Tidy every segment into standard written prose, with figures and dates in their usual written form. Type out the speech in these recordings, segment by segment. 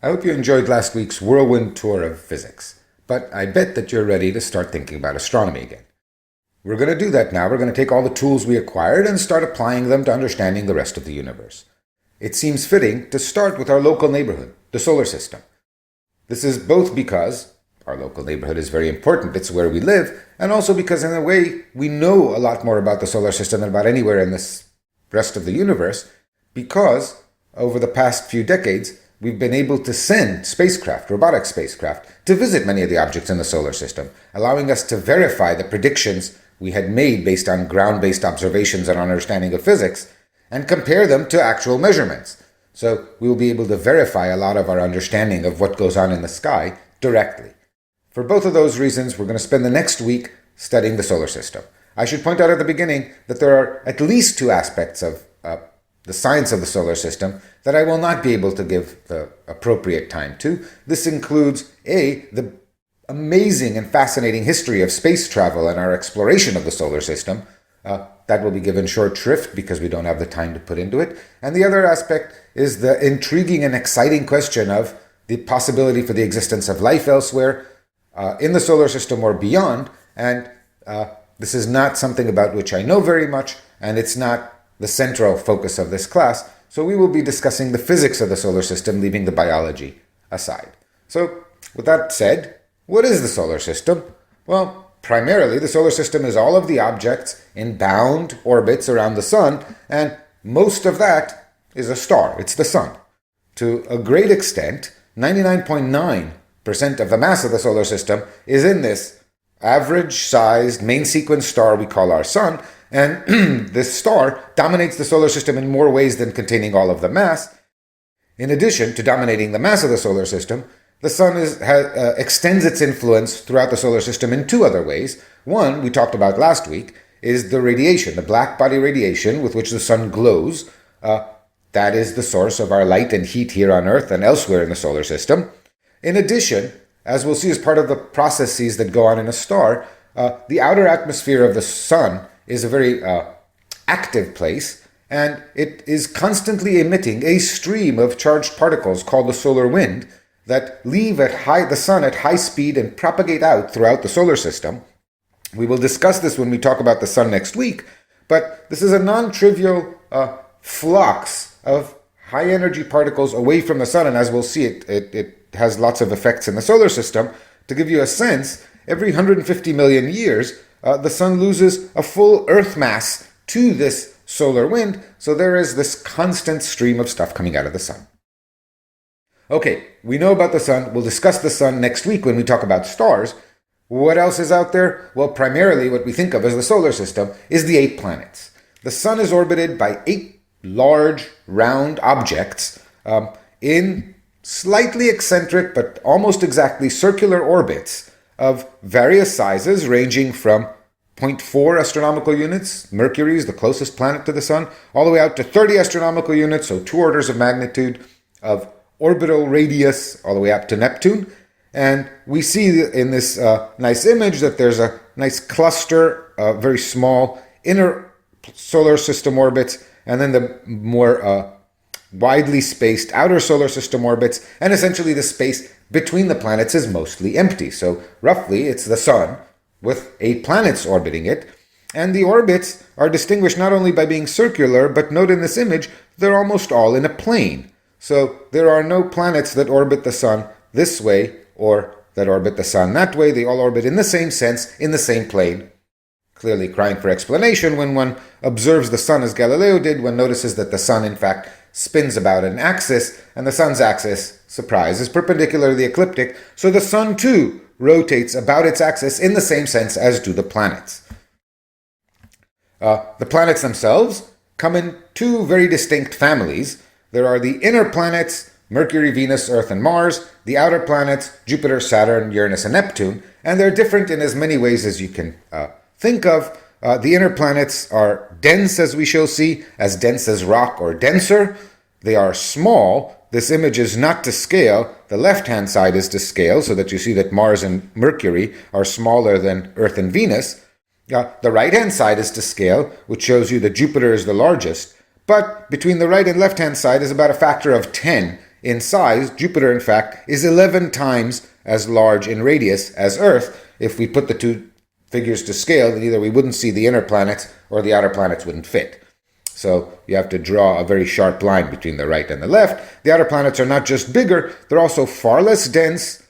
I hope you enjoyed last week's whirlwind tour of physics, but I bet that you're ready to start thinking about astronomy again. We're going to do that now. We're going to take all the tools we acquired and start applying them to understanding the rest of the universe. It seems fitting to start with our local neighborhood, the solar system. This is both because our local neighborhood is very important, it's where we live, and also because in a way we know a lot more about the solar system than about anywhere in this rest of the universe, because over the past few decades we've been able to send spacecraft, robotic spacecraft, to visit many of the objects in the solar system, allowing us to verify the predictions we had made based on ground-based observations and understanding of physics, and compare them to actual measurements. So we will be able to verify a lot of our understanding of what goes on in the sky directly. For both of those reasons, we're going to spend the next week studying the solar system. I should point out at the beginning that there are at least two aspects of the science of the solar system that I will not be able to give the appropriate time to. This includes the amazing and fascinating history of space travel and our exploration of the solar system. That will be given short shrift because we don't have the time to put into it. And the other aspect is the intriguing and exciting question of the possibility for the existence of life elsewhere in the solar system or beyond. And this is not something about which I know very much, and it's not the central focus of this class. So we will be discussing the physics of the solar system, leaving the biology aside. So with that said, what is the solar system? Well, primarily the solar system is all of the objects in bound orbits around the sun, and most of that is a star. It's the sun. To a great extent, 99.9% of the mass of the solar system is in this average-sized main sequence star we call our sun, and this star dominates the solar system in more ways than containing all of the mass. In addition to dominating the mass of the solar system, the sun extends its influence throughout the solar system in two other ways. One, we talked about last week, is the radiation, the black body radiation with which the sun glows. That is the source of our light and heat here on Earth and elsewhere in the solar system. In addition, as we'll see as part of the processes that go on in a star, the outer atmosphere of the sun is a very active place, and it is constantly emitting a stream of charged particles called the solar wind that leave the sun at high speed and propagate out throughout the solar system. We will discuss this when we talk about the sun next week, but this is a non-trivial flux of high-energy particles away from the sun, and as we'll see, it has lots of effects in the solar system. To give you a sense, every 150 million years, the sun loses a full Earth mass to this solar wind, so there is this constant stream of stuff coming out of the sun. Okay, we know about the sun. We'll discuss the sun next week when we talk about stars. What else is out there? Well, primarily what we think of as the solar system is the 8 planets. The sun is orbited by 8 large, round objects in slightly eccentric but almost exactly circular orbits of various sizes, ranging from 0.4 astronomical units, Mercury is the closest planet to the sun, all the way out to 30 astronomical units, so 2 orders of magnitude of orbital radius, all the way up to Neptune. And we see in this nice image that there's a nice cluster of very small inner solar system orbits, and then the more widely spaced outer solar system orbits, and essentially the space between the planets is mostly empty. So roughly it's the sun with 8 planets orbiting it, and the orbits are distinguished not only by being circular, but note in this image, they're almost all in a plane. So there are no planets that orbit the sun this way or that orbit the sun that way. They all orbit in the same sense, in the same plane. Clearly crying for explanation when one observes the sun as Galileo did, one notices that the sun in fact spins about an axis, and the sun's axis, surprise, is perpendicular to the ecliptic, so the sun too rotates about its axis in the same sense as do the planets. The planets themselves come in 2 very distinct families. There are the inner planets, Mercury, Venus, Earth, and Mars, the outer planets, Jupiter, Saturn, Uranus, and Neptune, and they're different in as many ways as you can think of. The inner planets are dense, as we shall see, as dense as rock or denser. They are small. This image is not to scale. The left-hand side is to scale, so that you see that Mars and Mercury are smaller than Earth and Venus. The right-hand side is to scale, which shows you that Jupiter is the largest. But between the right and left-hand side is about a factor of 10 in size. Jupiter, in fact, is 11 times as large in radius as Earth. If we put the two figures to scale, then either we wouldn't see the inner planets or the outer planets wouldn't fit. So you have to draw a very sharp line between the right and the left. The outer planets are not just bigger, they're also far less dense,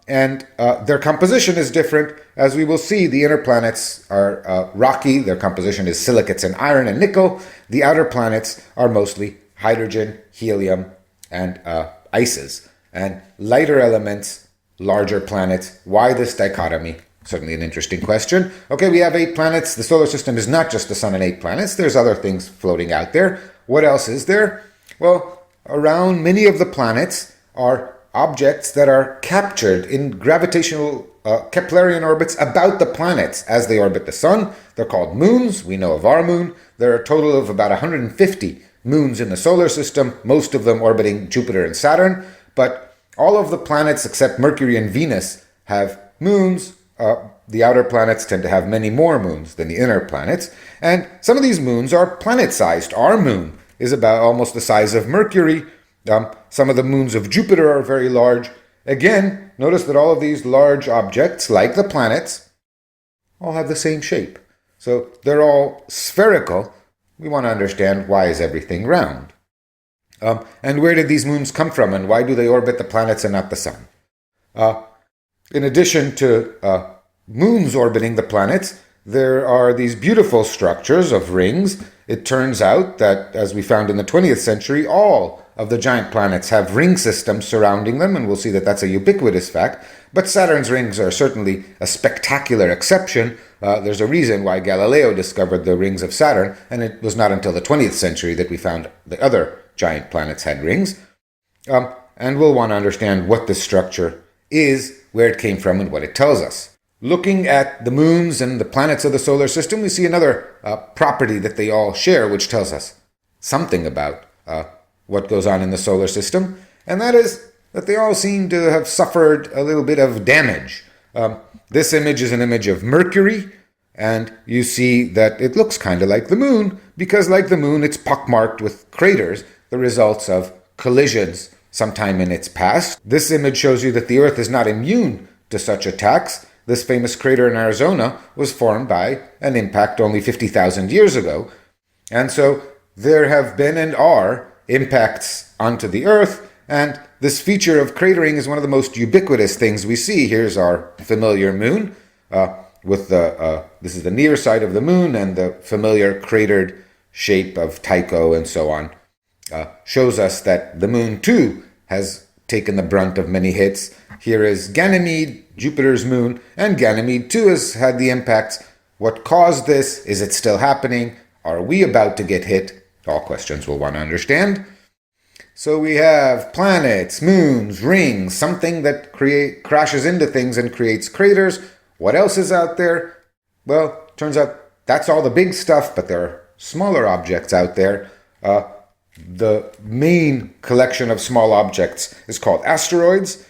and their composition is different. As we will see, the inner planets are rocky. Their composition is silicates and iron and nickel. The outer planets are mostly hydrogen, helium, and ices. And lighter elements, larger planets. Why this dichotomy? Certainly an interesting question. Okay, we have 8 planets. The solar system is not just the sun and 8 planets. There's other things floating out there. What else is there? Well, around many of the planets are objects that are captured in gravitational Keplerian orbits about the planets as they orbit the sun. They're called moons. We know of our moon. There are a total of about 150 moons in the solar system, most of them orbiting Jupiter and Saturn. But all of the planets except Mercury and Venus have moons. The outer planets tend to have many more moons than the inner planets. And some of these moons are planet-sized. Our moon is about almost the size of Mercury. Some of the moons of Jupiter are very large. Again, notice that all of these large objects, like the planets, all have the same shape. So they're all spherical. We want to understand, why is everything round? And where did these moons come from, and why do they orbit the planets and not the sun? In addition to moons orbiting the planets, there are these beautiful structures of rings. It turns out that, as we found in the 20th century, all of the giant planets have ring systems surrounding them, and we'll see that that's a ubiquitous fact. But Saturn's rings are certainly a spectacular exception. There's a reason why Galileo discovered the rings of Saturn, and it was not until the 20th century that we found the other giant planets had rings. And we'll want to understand what this structure is, where it came from, and what it tells us. Looking at the moons and the planets of the solar system, we see another property that they all share, which tells us something about what goes on in the solar system, and that is that they all seem to have suffered a little bit of damage. This image is an image of Mercury, and you see that it looks kind of like the moon, because like the moon, it's pockmarked with craters, the results of collisions sometime in its past. This image shows you that the Earth is not immune to such attacks. This famous crater in Arizona was formed by an impact only 50,000 years ago. And so there have been and are impacts onto the Earth, and this feature of cratering is one of the most ubiquitous things we see. Here's our familiar moon, with this is the near side of the moon, and the familiar cratered shape of Tycho and so on shows us that the moon too has taken the brunt of many hits. Here is Ganymede, Jupiter's moon, and Ganymede too has had the impacts. What caused this? Is it still happening? Are we about to get hit? All questions we'll want to understand. So we have planets, moons, rings, something that crashes into things and creates craters. What else is out there? Well, turns out that's all the big stuff, but there are smaller objects out there. The main collection of small objects is called asteroids.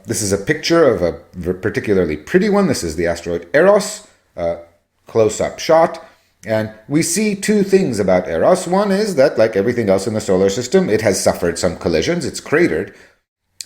This is a picture of a particularly pretty one. This is the asteroid Eros, close-up shot. And we see two things about Eros. One is that, like everything else in the solar system, it has suffered some collisions. It's cratered.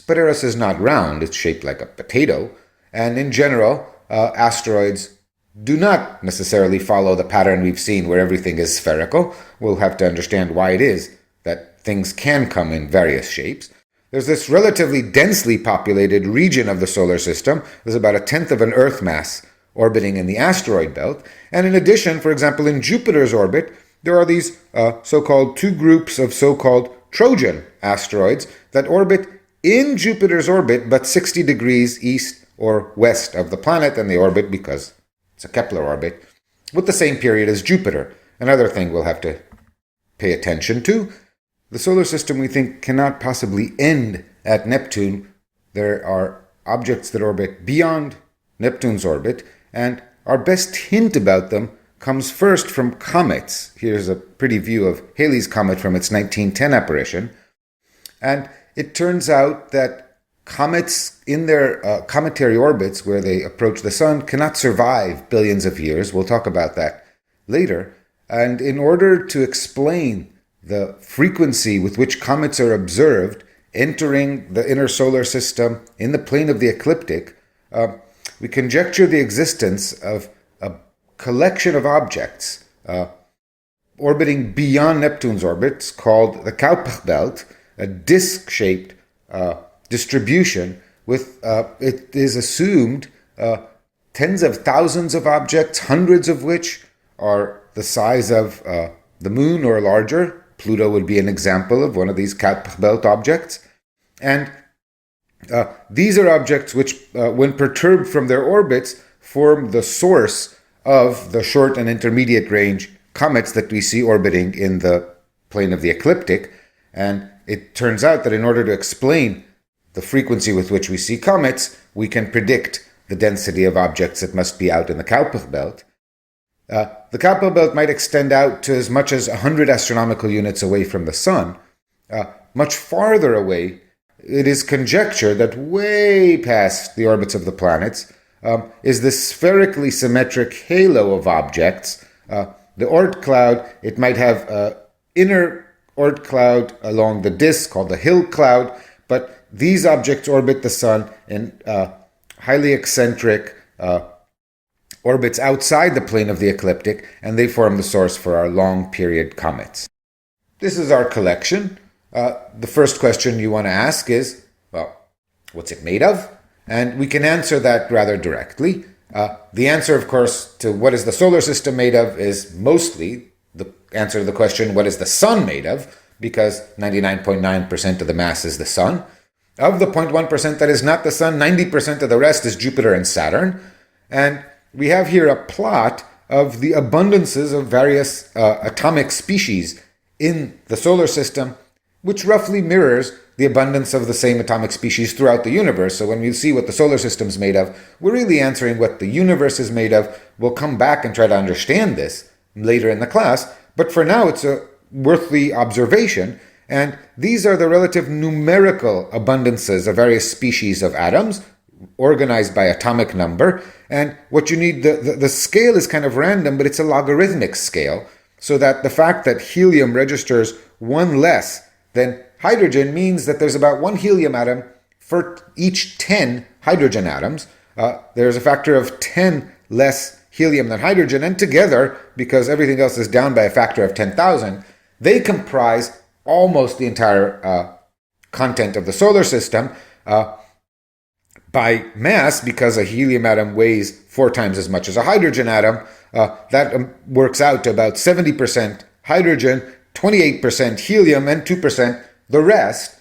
But Eros is not round. It's shaped like a potato. And in general, asteroids do not necessarily follow the pattern we've seen where everything is spherical. We'll have to understand why it is that things can come in various shapes. There's this relatively densely populated region of the solar system. There's about 1/10 of an Earth mass orbiting in the asteroid belt. And in addition, for example, in Jupiter's orbit, there are these so-called two groups of so-called Trojan asteroids that orbit in Jupiter's orbit, but 60 degrees east or west of the planet, and they orbit, because it's a Kepler orbit, with the same period as Jupiter. Another thing we'll have to pay attention to. The solar system, we think, cannot possibly end at Neptune. There are objects that orbit beyond Neptune's orbit, and our best hint about them comes first from comets. Here's a pretty view of Halley's Comet from its 1910 apparition. And it turns out that comets in their cometary orbits, where they approach the sun, cannot survive billions of years. We'll talk about that later. And in order to explain the frequency with which comets are observed entering the inner solar system in the plane of the ecliptic, we conjecture the existence of a collection of objects orbiting beyond Neptune's orbits called the Kuiper belt, a disc-shaped distribution with, it is assumed, tens of thousands of objects, hundreds of which are the size of the moon or larger. Pluto would be an example of one of these Kuiper belt objects. And these are objects which, when perturbed from their orbits, form the source of the short and intermediate range comets that we see orbiting in the plane of the ecliptic. And it turns out that in order to explain the frequency with which we see comets, we can predict the density of objects that must be out in the Kuiper belt. The Kuiper belt might extend out to as much as 100 astronomical units away from the sun. Much farther away, it is conjectured that way past the orbits of the planets is the spherically symmetric halo of objects. The Oort cloud, it might have an inner Oort cloud along the disk called the Hill cloud, but these objects orbit the sun in highly eccentric orbits outside the plane of the ecliptic, and they form the source for our long-period comets. This is our collection. The first question you want to ask is, well, what's it made of? And we can answer that rather directly. The answer, of course, to what is the solar system made of is mostly the answer to the question, what is the sun made of? Because 99.9% of the mass is the sun. Of the 0.1% that is not the sun, 90% of the rest is Jupiter and Saturn. And we have here a plot of the abundances of various atomic species in the solar system, which roughly mirrors the abundance of the same atomic species throughout the universe. So when we see what the solar system is made of, we're really answering what the universe is made of. We'll come back and try to understand this later in the class, but for now it's a worthy observation. And these are the relative numerical abundances of various species of atoms, organized by atomic number. And what you need, the scale is kind of random, but it's a logarithmic scale, so that the fact that helium registers one less than hydrogen means that there's about one helium atom for each 10 hydrogen atoms. There's a factor of 10 less helium than hydrogen, and together, because everything else is down by a factor of 10,000, they comprise almost the entire content of the solar system. By mass, because a helium atom weighs 4 times as much as a hydrogen atom, that works out to about 70% hydrogen, 28% helium, and 2% the rest.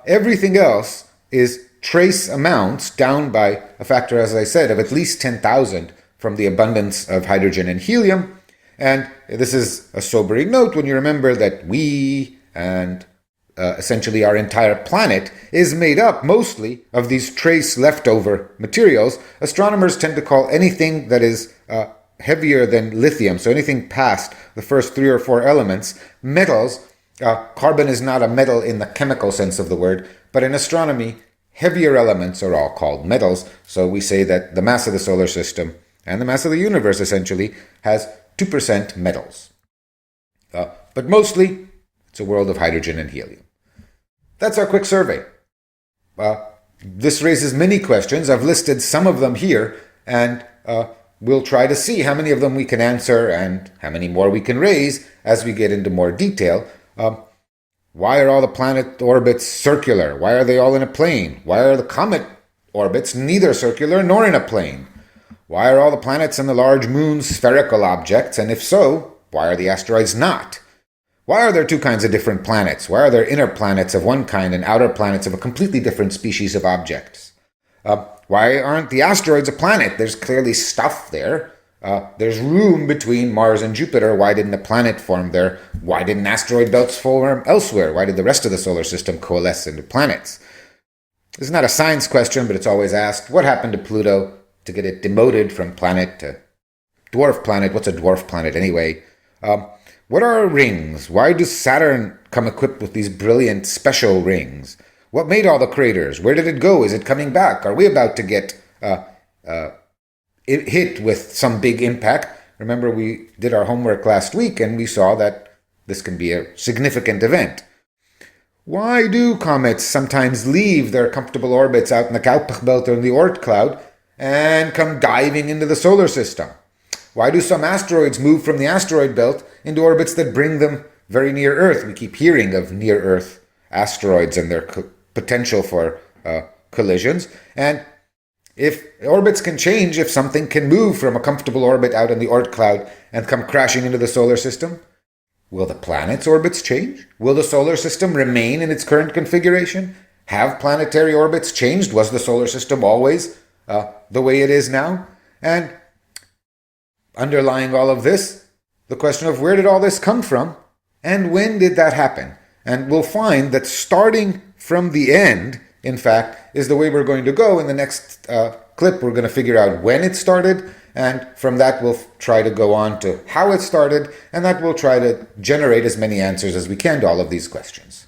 Everything else is trace amounts down by a factor, as I said, of at least 10,000 from the abundance of hydrogen and helium. And this is a sobering note when you remember that we and essentially our entire planet is made up mostly of these trace leftover materials. Astronomers tend to call anything that is heavier than lithium, so anything past the first 3 or 4 elements, metals. Carbon is not a metal in the chemical sense of the word, but in astronomy, heavier elements are all called metals. So we say that the mass of the solar system and the mass of the universe essentially has 2% metals. But mostly, it's a world of hydrogen and helium. That's our quick survey. This raises many questions. I've listed some of them here, and we'll try to see how many of them we can answer and how many more we can raise as we get into more detail. Why are all the planet orbits circular? Why are they all in a plane? Why are the comet orbits neither circular nor in a plane? Why are all the planets and the large moons spherical objects? And if so, why are the asteroids not? Why are there 2 kinds of different planets? Why are there inner planets of one kind and outer planets of a completely different species of objects? Why aren't the asteroids a planet? There's clearly stuff there. There's room between Mars and Jupiter. Why didn't a planet form there? Why didn't asteroid belts form elsewhere? Why did the rest of the solar system coalesce into planets? This is not a science question, but it's always asked. What happened to Pluto to get it demoted from planet to dwarf planet? What's a dwarf planet anyway? What are rings? Why does Saturn come equipped with these brilliant special rings? What made all the craters? Where did it go? Is it coming back? Are we about to get hit with some big impact? Remember, we did our homework last week and we saw that this can be a significant event. Why do comets sometimes leave their comfortable orbits out in the Kuiper belt or in the Oort cloud and come diving into the solar system? Why do some asteroids move from the asteroid belt into orbits that bring them very near Earth? We keep hearing of near-Earth asteroids and their potential for collisions. And if orbits can change, if something can move from a comfortable orbit out in the Oort cloud and come crashing into the solar system, will the planets' orbits change? Will the solar system remain in its current configuration? Have planetary orbits changed? Was the solar system always the way it is now? And underlying all of this, the question of where did all this come from and when did that happen? And we'll find that starting from the end, in fact, is the way we're going to go. In the next clip, we're going to figure out when it started, and from that we'll try to go on to how it started, and that will try to generate as many answers as we can to all of these questions.